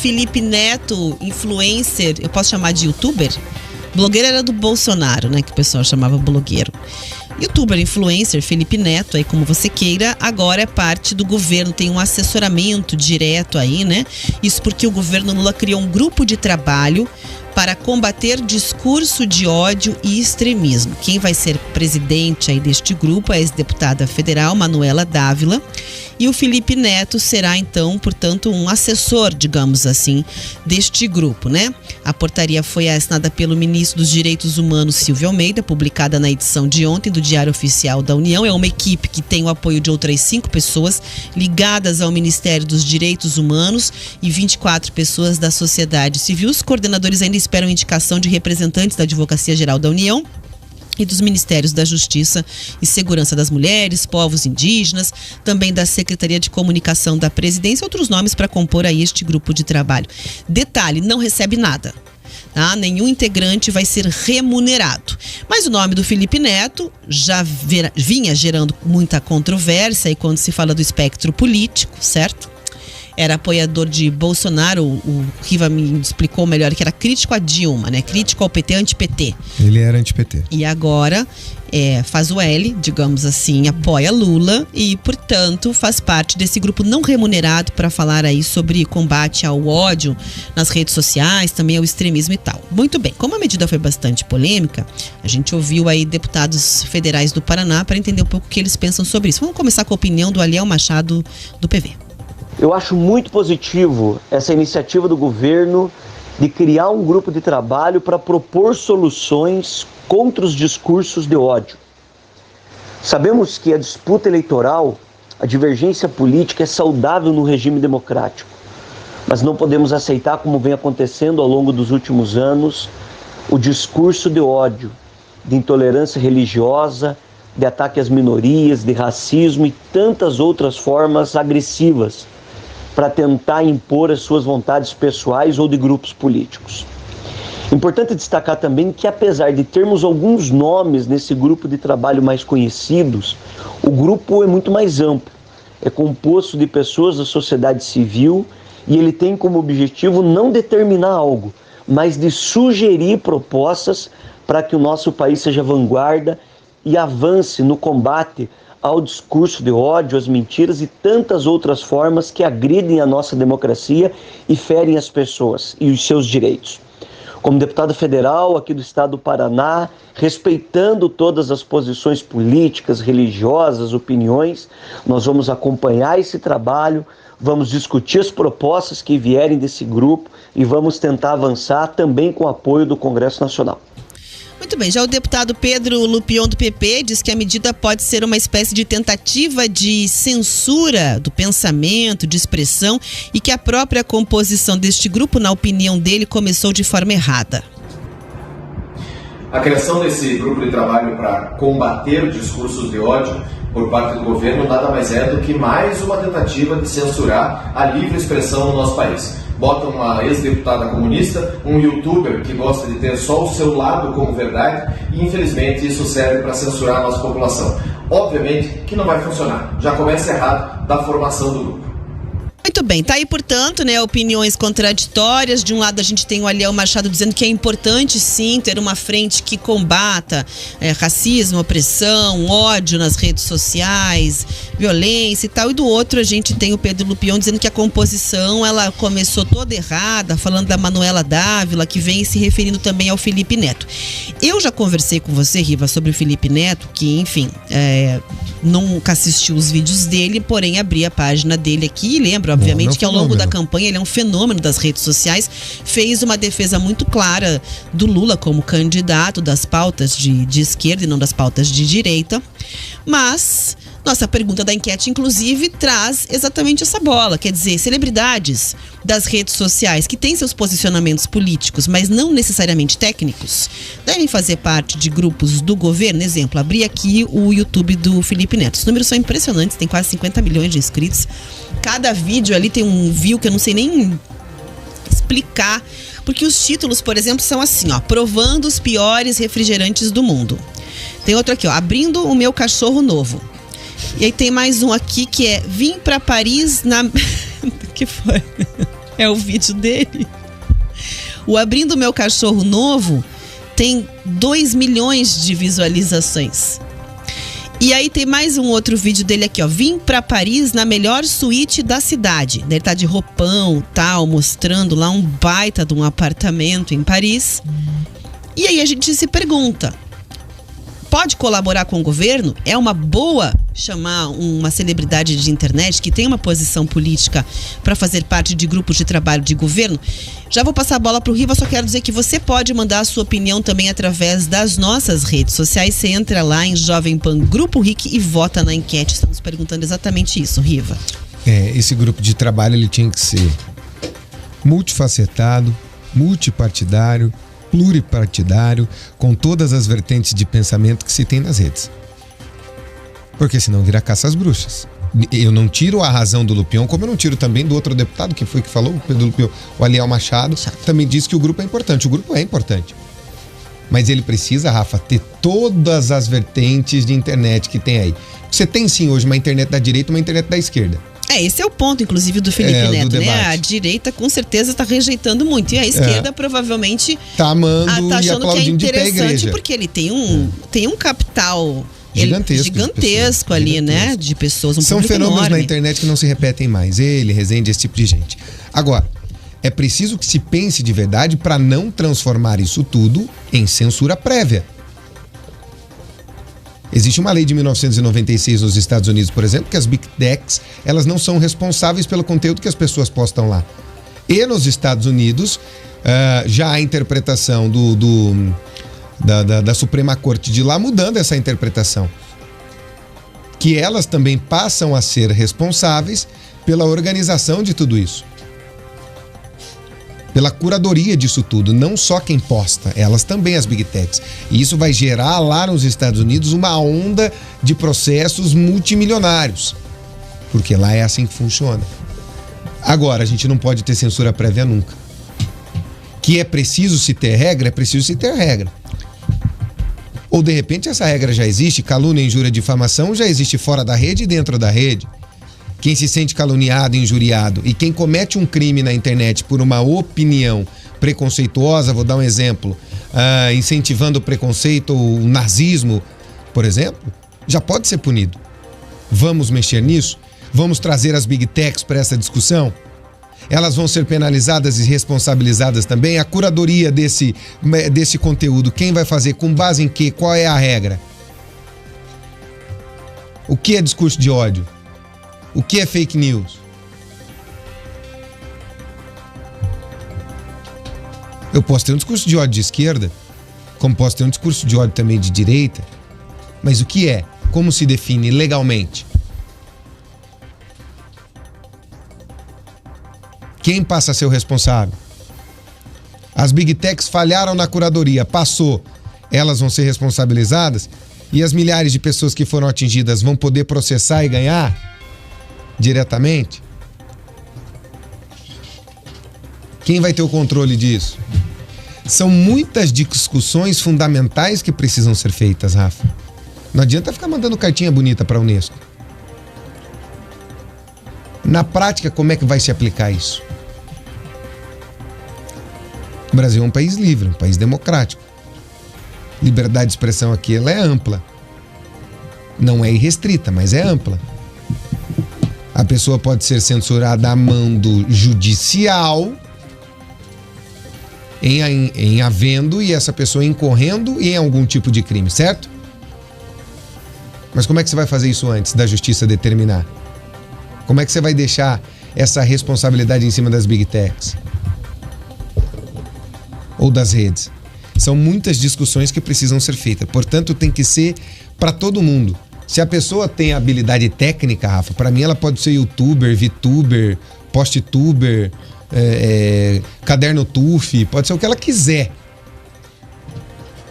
Felipe Neto, influencer, eu posso chamar de youtuber? Blogueiro era do Bolsonaro, né? Que o pessoal chamava blogueiro. Youtuber, influencer, Felipe Neto, aí como você queira, agora é parte do governo, tem um assessoramento direto aí, né? Isso porque o governo Lula criou um grupo de trabalho para combater discurso de ódio e extremismo. Quem vai ser presidente aí deste grupo é a ex-deputada federal Manuela Dávila, e o Felipe Neto será então, portanto, um assessor, digamos assim, deste grupo, né? A portaria foi assinada pelo ministro dos Direitos Humanos, Silvio Almeida, publicada na edição de ontem do Diário Oficial da União. É uma equipe que tem o apoio de outras 5 pessoas ligadas ao Ministério dos Direitos Humanos e 24 pessoas da sociedade civil. Os coordenadores ainda esperam indicação de representantes da Advocacia Geral da União e dos Ministérios da Justiça e Segurança das Mulheres, Povos Indígenas, também da Secretaria de Comunicação da Presidência, outros nomes para compor aí este grupo de trabalho. Detalhe, não recebe nada. Tá? Nenhum integrante vai ser remunerado. Mas o nome do Felipe Neto já vinha gerando muita controvérsia e quando se fala do espectro político, certo? Era apoiador de Bolsonaro, o Riva me explicou melhor que era crítico a Dilma, né? Crítico ao PT, anti-PT. Ele era anti-PT. E agora faz o L, digamos assim, apoia Lula e, portanto, faz parte desse grupo não remunerado para falar aí sobre combate ao ódio nas redes sociais, também ao extremismo e tal. Muito bem, como a medida foi bastante polêmica, a gente ouviu aí deputados federais do Paraná para entender um pouco o que eles pensam sobre isso. Vamos começar com a opinião do Aliel Machado, do PV. Eu acho muito positivo essa iniciativa do governo de criar um grupo de trabalho para propor soluções contra os discursos de ódio. Sabemos que a disputa eleitoral, a divergência política é saudável no regime democrático, mas não podemos aceitar, como vem acontecendo ao longo dos últimos anos, o discurso de ódio, de intolerância religiosa, de ataque às minorias, de racismo e tantas outras formas agressivas para tentar impor as suas vontades pessoais ou de grupos políticos. Importante destacar também que, apesar de termos alguns nomes nesse grupo de trabalho mais conhecidos, o grupo é muito mais amplo. É composto de pessoas da sociedade civil e ele tem como objetivo não determinar algo, mas de sugerir propostas para que o nosso país seja vanguarda e avance no combate ao discurso de ódio, às mentiras e tantas outras formas que agridem a nossa democracia e ferem as pessoas e os seus direitos. Como deputado federal aqui do estado do Paraná, respeitando todas as posições políticas, religiosas, opiniões, nós vamos acompanhar esse trabalho, vamos discutir as propostas que vierem desse grupo e vamos tentar avançar também com o apoio do Congresso Nacional. Muito bem, já o deputado Pedro Lupion do PP diz que a medida pode ser uma espécie de tentativa de censura do pensamento, de expressão e que a própria composição deste grupo, na opinião dele, começou de forma errada. A criação desse grupo de trabalho para combater discursos de ódio por parte do governo nada mais é do que mais uma tentativa de censurar a livre expressão no nosso país. Bota uma ex-deputada comunista, um youtuber que gosta de ter só o seu lado como verdade e infelizmente isso serve para censurar a nossa população. Obviamente que não vai funcionar, já começa errado da formação do grupo. Muito bem, tá aí, portanto, né, opiniões contraditórias. De um lado a gente tem o Aliel Machado dizendo que é importante sim ter uma frente que combata racismo, opressão, ódio nas redes sociais, violência e tal, e do outro a gente tem o Pedro Lupion dizendo que a composição ela começou toda errada, falando da Manuela Dávila, que vem se referindo também ao Felipe Neto. Eu já conversei com você, Riva, sobre o Felipe Neto, que enfim, nunca assistiu os vídeos dele, porém abri a página dele aqui e lembro, obviamente, que ao longo da campanha ele é um fenômeno das redes sociais, fez uma defesa muito clara do Lula como candidato, das pautas de esquerda e não das pautas de direita, mas nossa pergunta da enquete, inclusive, traz exatamente essa bola, quer dizer, celebridades das redes sociais que têm seus posicionamentos políticos, mas não necessariamente técnicos, devem fazer parte de grupos do governo. Exemplo, abri aqui o YouTube do Felipe Neto, os números são impressionantes, tem quase 50 milhões de inscritos, cada vídeo ali tem um view que eu não sei nem explicar, porque os títulos, por exemplo, são assim, ó, provando os piores refrigerantes do mundo. Tem outro aqui, ó, abrindo o meu cachorro novo. E aí tem mais um aqui que é vim pra Paris na... que foi? É o vídeo dele. O Abrindo Meu Cachorro Novo tem 2 milhões de visualizações. E aí tem mais um outro vídeo dele aqui, ó. Vim pra Paris na melhor suíte da cidade. Ele tá de roupão, tal, mostrando lá um baita de um apartamento em Paris. E aí a gente se pergunta, pode colaborar com o governo? É uma boa chamar uma celebridade de internet que tem uma posição política para fazer parte de grupos de trabalho de governo? Já vou passar a bola para o Riva, só quero dizer que você pode mandar a sua opinião também através das nossas redes sociais. Você entra lá em Jovem Pan Grupo RIC e vota na enquete. Estamos perguntando exatamente isso, Riva. Esse grupo de trabalho ele tinha que ser multifacetado, multipartidário, pluripartidário, com todas as vertentes de pensamento que se tem nas redes. Porque senão vira caça às bruxas. Eu não tiro a razão do Lupion, como eu não tiro também do outro deputado, que foi que falou, do Lupion, o Aliel Machado, também disse que o grupo é importante. O grupo é importante. Mas ele precisa, Rafa, ter todas as vertentes de internet que tem aí. Você tem sim hoje uma internet da direita e uma internet da esquerda. Esse é o ponto, inclusive, do Felipe Neto, né? A direita com certeza está rejeitando muito. E a esquerda provavelmente tá amando tá e achando aplaudindo que é interessante, de pé a igreja. Porque ele tem um capital gigantesco ali, né? De pessoas, São fenômenos enorme na internet que não se repetem mais. Ele, Rezende, esse tipo de gente. Agora, é preciso que se pense de verdade para não transformar isso tudo em censura prévia. Existe uma lei de 1996 nos Estados Unidos, por exemplo, que as Big Techs, elas não são responsáveis pelo conteúdo que as pessoas postam lá. E nos Estados Unidos, já há a interpretação da Suprema Corte de lá mudando essa interpretação. Que elas também passam a ser responsáveis pela organização de tudo isso. Pela curadoria disso tudo, não só quem posta, elas também, as Big Techs. E isso vai gerar lá nos Estados Unidos uma onda de processos multimilionários. Porque lá é assim que funciona. Agora, a gente não pode ter censura prévia nunca. Que é preciso se ter regra, é preciso se ter regra. Ou de repente essa regra já existe, calúnia, injúria, difamação já existe fora da rede e dentro da rede. Quem se sente caluniado, injuriado e quem comete um crime na internet por uma opinião preconceituosa, vou dar um exemplo, incentivando o preconceito, o nazismo, por exemplo, já pode ser punido. Vamos mexer nisso? Vamos trazer as Big Techs para essa discussão? Elas vão ser penalizadas e responsabilizadas também? A curadoria desse conteúdo, quem vai fazer? Com base em quê? Qual é a regra? O que é discurso de ódio? O que é fake news? Eu posso ter um discurso de ódio de esquerda, como posso ter um discurso de ódio também de direita, mas o que é? Como se define legalmente? Quem passa a ser o responsável? As Big Techs falharam na curadoria, passou. Elas vão ser responsabilizadas? E as milhares de pessoas que foram atingidas vão poder processar e ganhar diretamente? Quem vai ter o controle disso? São muitas discussões fundamentais que precisam ser feitas, Rafa. Não adianta ficar mandando cartinha bonita para a Unesco. Na prática, como é que vai se aplicar isso? O Brasil é um país livre, um país democrático. Liberdade de expressão aqui, ela é ampla. Não é irrestrita, mas é ampla. A pessoa pode ser censurada a mando judicial em havendo e essa pessoa incorrendo em algum tipo de crime, certo? Mas como é que você vai fazer isso antes da justiça determinar? Como é que você vai deixar essa responsabilidade em cima das Big Techs? Ou das redes? São muitas discussões que precisam ser feitas. Portanto, tem que ser para todo mundo. Se a pessoa tem habilidade técnica, Rafa, para mim ela pode ser youtuber, VTuber, posttuber, caderno TUF, pode ser o que ela quiser.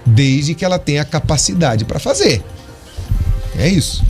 Desde que ela tenha capacidade para fazer. É isso.